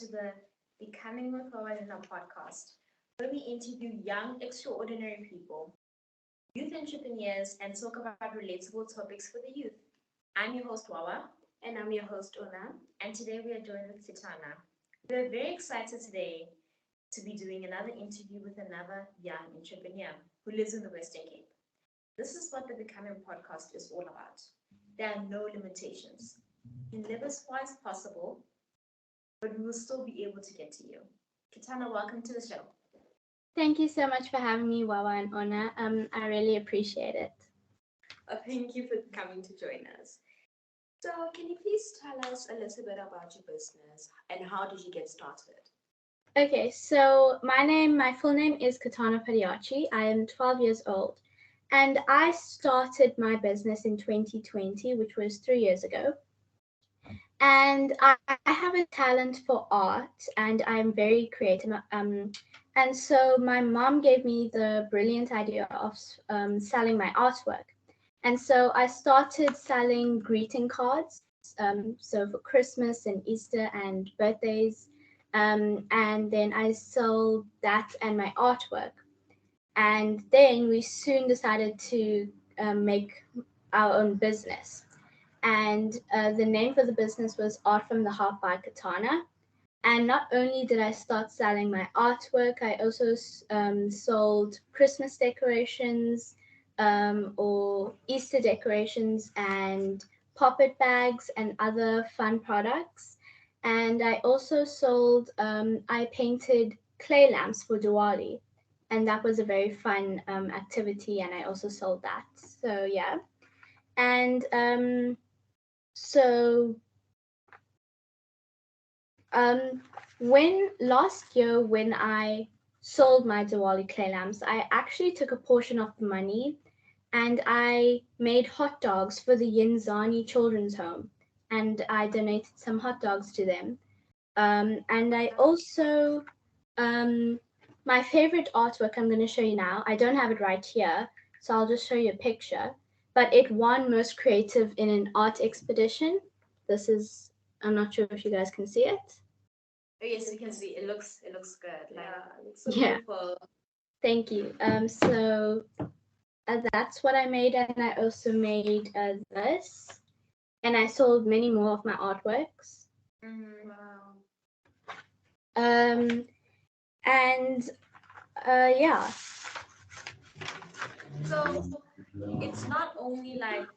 to the Wawa and Ona Podcast, where we interview young, extraordinary people, youth entrepreneurs, and talk about relatable topics for the youth. I'm your host, Wawa. And I'm your host, Ona. And today we are joined with Kirtana. We are very excited today to be doing another interview with another young entrepreneur who lives in the Western Cape. This is what the Becoming podcast is all about. There are no limitations. You can live as far as possible, but we will still be able to get to you. Kirtana, welcome to the show. Thank you so much for having me, Wawa and Ona. I really appreciate it. Thank you for coming to join us. So, can you please tell us a little bit about your business and how did you get started? Okay, so my full name is Kirtana Padiachi. I am 12 years old, and I started my business in 2020, which was 3 years ago. And I have a talent for art, and I'm very creative. And so my mom gave me the brilliant idea of selling my artwork. And so I started selling greeting cards. So for Christmas and Easter and birthdays. And then I sold that and my artwork. And then we soon decided to make our own business. And the name for the business was Art from the Heart by Kirtana. And not only did I start selling my artwork, I also sold Christmas decorations or Easter decorations and poppet bags and other fun products. And I also I painted clay lamps for Diwali. And that was a very fun activity. And I also sold that. So, yeah. And so Um, when last year, when I sold my Diwali clay lamps, I actually took a portion of the money and I made hot dogs for the Yinzani Children's Home, and I donated some hot dogs to them. And I also, um, my favorite artwork I'm going to show you now. I don't have it right here, so I'll just show you a picture. But it won most creative in an art expedition. This is, I'm not sure if you guys can see it. Oh yes, we can see. It looks good. Yeah, it's so Yeah, beautiful. thank you. So that's what I made, and I also made this, and I sold many more of my artworks. Wow. Um, and yeah, So it's not only like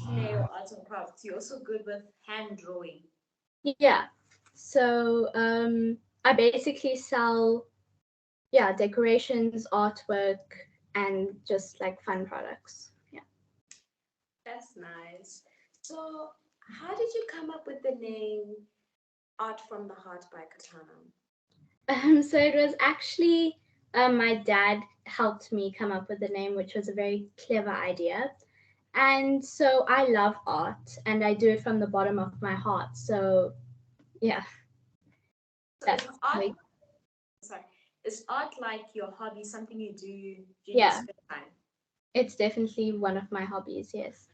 clay or arts and crafts. You're also good with hand drawing. yeah. So I basically sell decorations, artwork, and just like fun products. Yeah. That's nice. So, how did you come up with the name Art from the Heart by Katana? So it was actually my dad helped me come up with the name, which was a very clever idea. And so I love art and I do it from the bottom of my heart. So yeah, So is that's art like, sorry, is art like your hobby, something you do during your yeah, spare time? it's definitely one of my hobbies. Yes.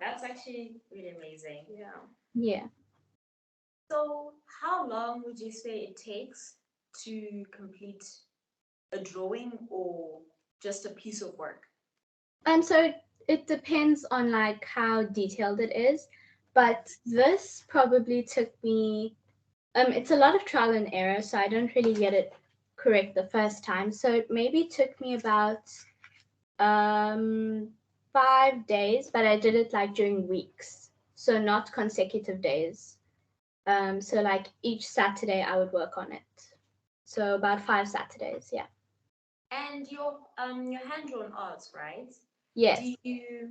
That's actually really amazing. Yeah. Yeah. So how long would you say it takes to complete a drawing or just a piece of work? So it depends on like how detailed it is, but this probably took me it's a lot of trial and error, so I don't really get it correct the first time. So it maybe took me about um 5 days, but I did it like during weeks, so not consecutive days. So like each Saturday I would work on it. So about 5 Saturdays, yeah. And your hand drawn arts, right? Yes. Do you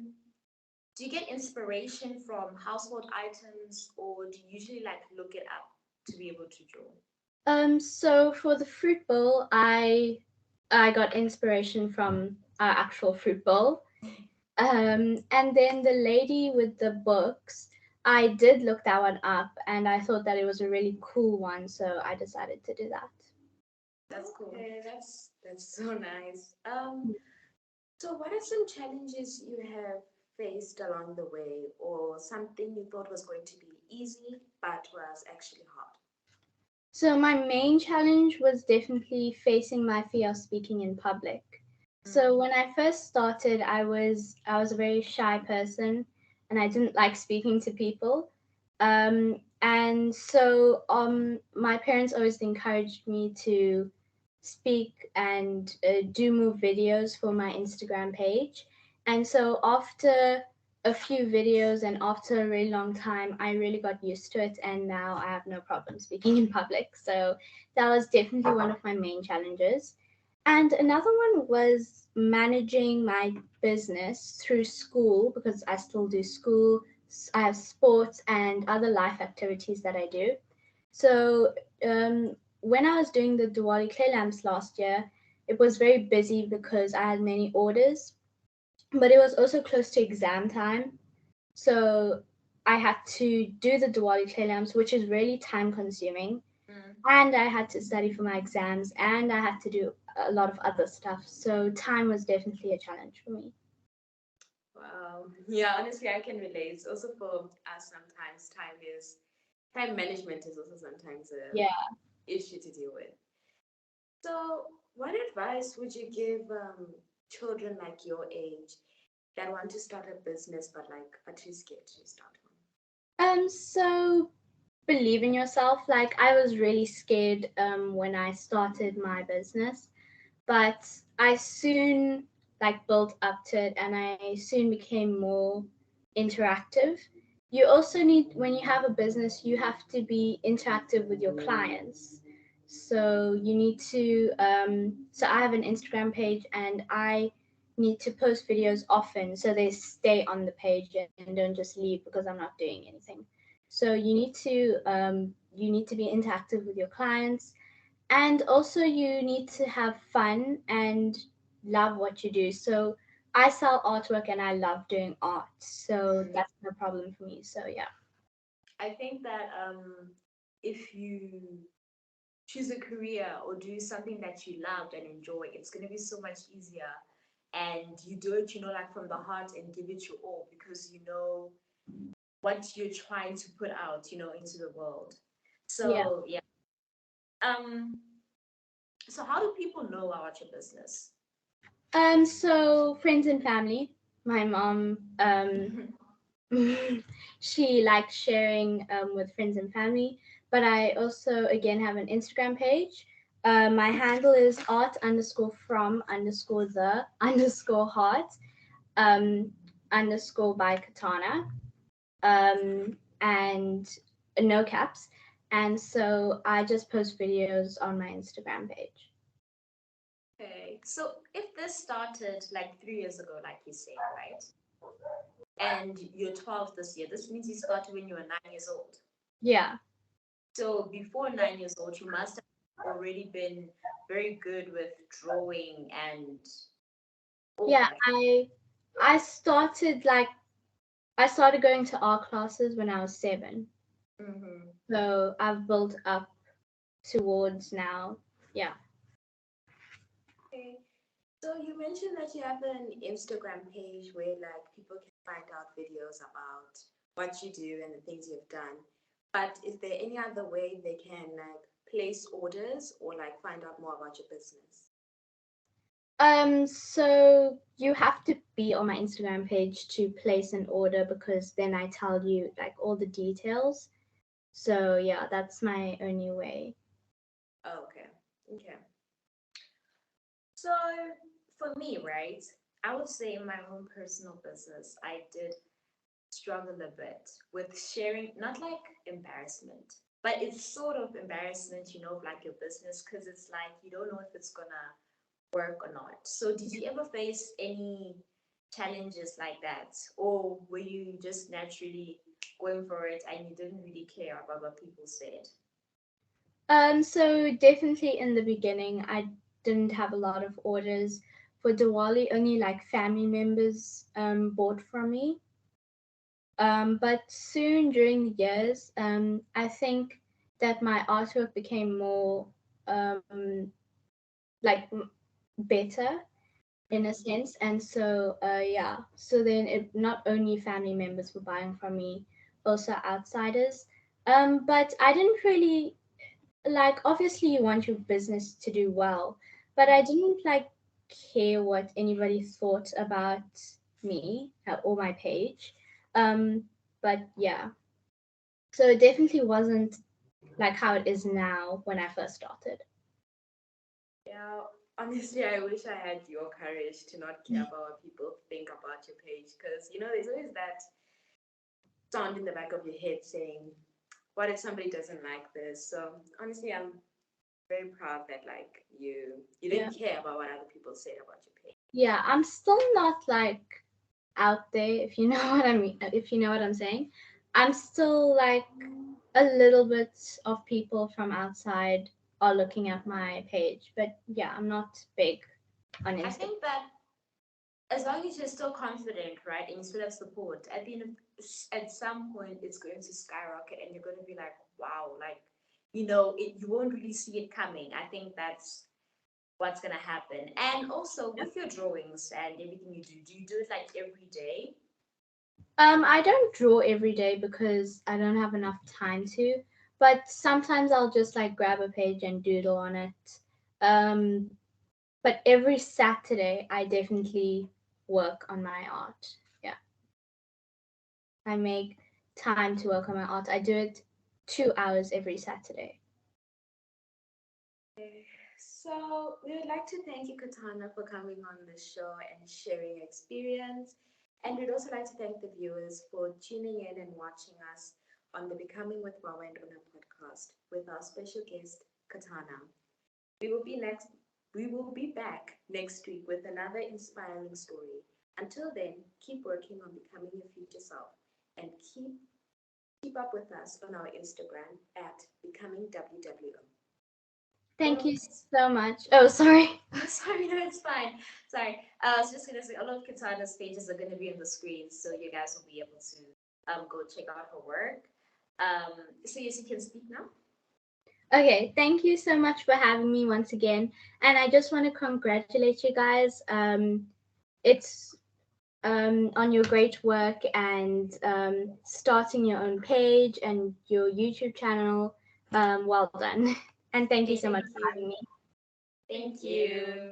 do you get inspiration from household items or do you usually like look it up to be able to draw? So for the fruit bowl, I got inspiration from our actual fruit bowl. And then the lady with the books, I did look that one up and I thought that it was a really cool one, so I decided to do that. That's cool. Okay, that's so nice. So what are some challenges you have faced along the way, or something you thought was going to be easy but was actually hard? So my main challenge was definitely facing my fear of speaking in public. So Mm. when I first started, I was a very shy person, and I didn't like speaking to people. And so my parents always encouraged me to speak and do more videos for my Instagram page. And so after a few videos and after a really long time, I really got used to it, and now I have no problem speaking in public. So that was definitely one of my main challenges. And another one was managing my business through school because I still do school. I have sports and other life activities that I do. So when I was doing the Diwali clay lamps last year, it was very busy because I had many orders, but it was also close to exam time. So I had to do the Diwali clay lamps, which is really time consuming, Mm. and I had to study for my exams, and I had to do a lot of other stuff. So time was definitely a challenge for me. Wow. Yeah, honestly, I can relate. It's also for us sometimes time management is also sometimes a Yeah. issue to deal with. So, what advice would you give children like your age that want to start a business but like are too scared to start So believe in yourself. Like I was really scared when I started my business, but I soon like built up to it, and I soon became more interactive. You also need, when you have a business, you have to be interactive with your clients. So you need to so I have an Instagram page, and I need to post videos often so they stay on the page and don't just leave because I'm not doing anything. So you need to be interactive with your clients, and also you need to have fun and love what you do. So I sell artwork and I love doing art, so one? that's no problem for me. So yeah. I think that if you choose a career or do something that you love and enjoy, it's going to be so much easier. And you do it, like from the heart and give it your all because you know what you're trying to put out, into the world. Yeah. So, yeah. Um, so how do people know about your business? So friends and family. My mom, she likes sharing with friends and family, but I also again have an Instagram page. My handle is art underscore from underscore the underscore heart um, underscore by Kirtana, and no caps. And so I just post videos on my Instagram page. Okay. So if this started like 3 years ago, like you said, right? And you're 12 this year, this means you started when you were 9 years old. Yeah. So before 9 years old, you must have already been very good with drawing and all Yeah, that. I started going to art classes when I was 7. Mm-hmm. So I've built up towards now. Yeah. Okay. So you mentioned that you have an Instagram page where like people can find out videos about what you do and the things you've done. But is there any other way they can like place orders or like find out more about your business? So you have to be on my Instagram page to place an order because then I tell you like all the details. So yeah, that's my only way. Oh, okay. Okay. So for me, right, I would say in my own personal business, I did struggle a bit with sharing, not like embarrassment, but it's sort of embarrassment, of like your business, because it's like you don't know if it's gonna work or not. So did you ever face any challenges like that? Or were you just naturally going for it and you didn't really care about what people said? So definitely in the beginning, I didn't have a lot of orders for Diwali. Only like family members bought from me. But soon during the years, I think that my artwork became more um, like better in a Mm-hmm. sense, and so yeah. So then, it not only family members were buying from me, also outsiders. But I didn't really. like obviously you want your business to do well, but I didn't like care what anybody thought about me or my page. Um, but yeah, so it definitely wasn't like how it is now when I first started. Yeah, honestly, I wish I had your courage to not care about what people think about your page, because there's always that sound in the back of your head saying, "What if somebody doesn't like this?" So honestly, I'm very proud that like you Yeah. didn't care about what other people said about your page. Yeah, I'm still not like out there, if you know what I mean, if you know what I'm saying. I'm still like a little bit of people from outside are looking at my page, but yeah, I'm not big on I Instagram. think that as long as you're still confident, right, and you still have support, at the end of, at some point it's going to skyrocket, and you're going to be like, wow, like you won't really see it coming. I think that's what's going to happen. And also with your drawings and everything do you do it like every day? I don't draw every day because I don't have enough time to, but sometimes I'll just like grab a page and doodle on it. Um, but every Saturday I definitely work on my art. Yeah, I make time to work on my art. I do it 2 hours every Saturday. So we would like to thank you, Katana, for coming on the show and sharing your experience. And we'd also like to thank the viewers for tuning in and watching us on the Becoming with Wawa and Ona podcast with our special guest, Katana. We will be next. We will be back next week with another inspiring story. Until then, keep working on becoming your future self, and keep up with us on our Instagram at becomingwwo. Thank All you so much. Oh, sorry. Sorry, no, it's fine. Sorry. I was just gonna say all of Katana's pages are gonna be on the screen, so you guys will be able to go check out her work. So yes, you can speak now. Okay, thank you so much for having me once again. And I just want to congratulate you guys. It's on your great work and starting your own page and your YouTube channel. Well done. And thank you so much Thank for having you. me. Thank you.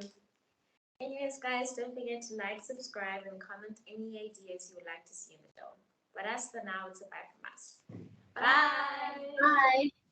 Anyways, guys, don't forget to like, subscribe, and comment any ideas you would like to see in the show. But as for now, it's a bye from us. Bye. Bye.